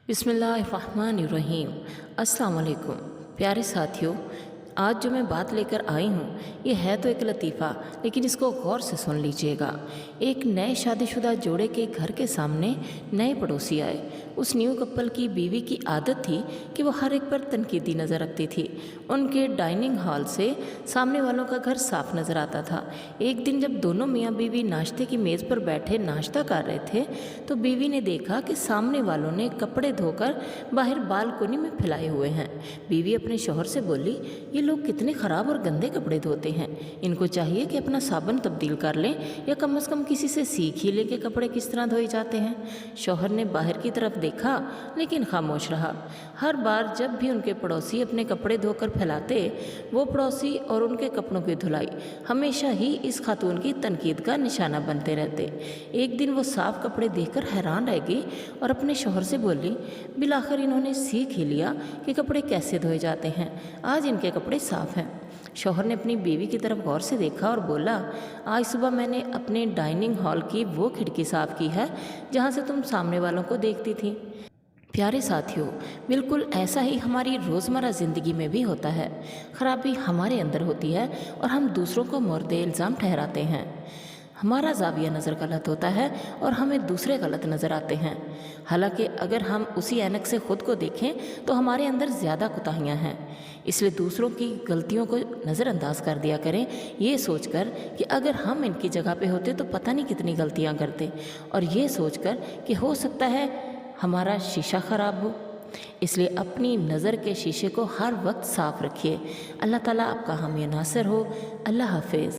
बिस्मिल्लाहिर्रहमानिर्रहीम। अस्सलाम वालेकुम प्यारे साथियों, आज जो मैं बात लेकर आई हूँ ये है तो एक लतीफ़ा, लेकिन इसको गौर से सुन लीजिएगा। एक नए शादीशुदा जोड़े के घर के सामने नए पड़ोसी आए। उस न्यू कपल की बीवी की आदत थी कि वो हर एक पर तनकीदी नज़र रखती थी। उनके डाइनिंग हॉल से सामने वालों का घर साफ नज़र आता था। एक दिन जब दोनों मियाँ बीवी नाश्ते की मेज़ पर बैठे नाश्ता कर रहे थे तो बीवी ने देखा कि सामने वालों ने कपड़े धोकर बाहर बालकोनी में फैलाए हुए हैं। बीवी अपने शौहर से बोली, ये लोग कितने ख़राब और गंदे कपड़े धोते हैं, इनको चाहिए कि अपना साबुन तब्दील कर लें या कम से कम किसी से सीख ही ले कि कपड़े किस तरह धोए जाते हैं। शौहर ने बाहर की तरफ देखा लेकिन खामोश रहा। हर बार जब भी उनके पड़ोसी अपने कपड़े धोकर फैलाते, वो पड़ोसी और उनके कपड़ों की धुलाई हमेशा ही इस खातून की तनकीद का निशाना बनते रहते। एक दिन वो साफ कपड़े देखकर हैरान रह गई और अपने शौहर से बोली, बिलाखिर इन्होंने सीख ही लिया कि कपड़े कैसे धोए जाते हैं, आज इनके कपड़े साफ हैं। शौहर ने अपनी बीवी की तरफ गौर से देखा और बोला, आज सुबह मैंने अपने डाइनिंग हॉल की वो खिड़की साफ़ की है जहाँ से तुम सामने वालों को देखती थी। प्यारे साथियों, बिल्कुल ऐसा ही हमारी रोज़मर्रा ज़िंदगी में भी होता है। खराबी हमारे अंदर होती है और हम दूसरों को मोर्द इल्ज़ाम ठहराते हैं। हमारा ज़ाविया नज़र गलत होता है और हमें दूसरे गलत नज़र आते हैं। हालांकि अगर हम उसी ऐनक से ख़ुद को देखें तो हमारे अंदर ज़्यादा कोताहियाँ हैं। इसलिए दूसरों की गलतियों को नज़रअंदाज कर दिया करें, ये सोचकर कि अगर हम इनकी जगह पे होते तो पता नहीं कितनी गलतियाँ करते, और ये सोचकर कि हो सकता है हमारा शीशा ख़राब हो। इसलिए अपनी नज़र के शीशे को हर वक्त साफ़ रखिए। अल्लाह ताला आपका हामी नासिर हो। अल्लाह हाफिज़।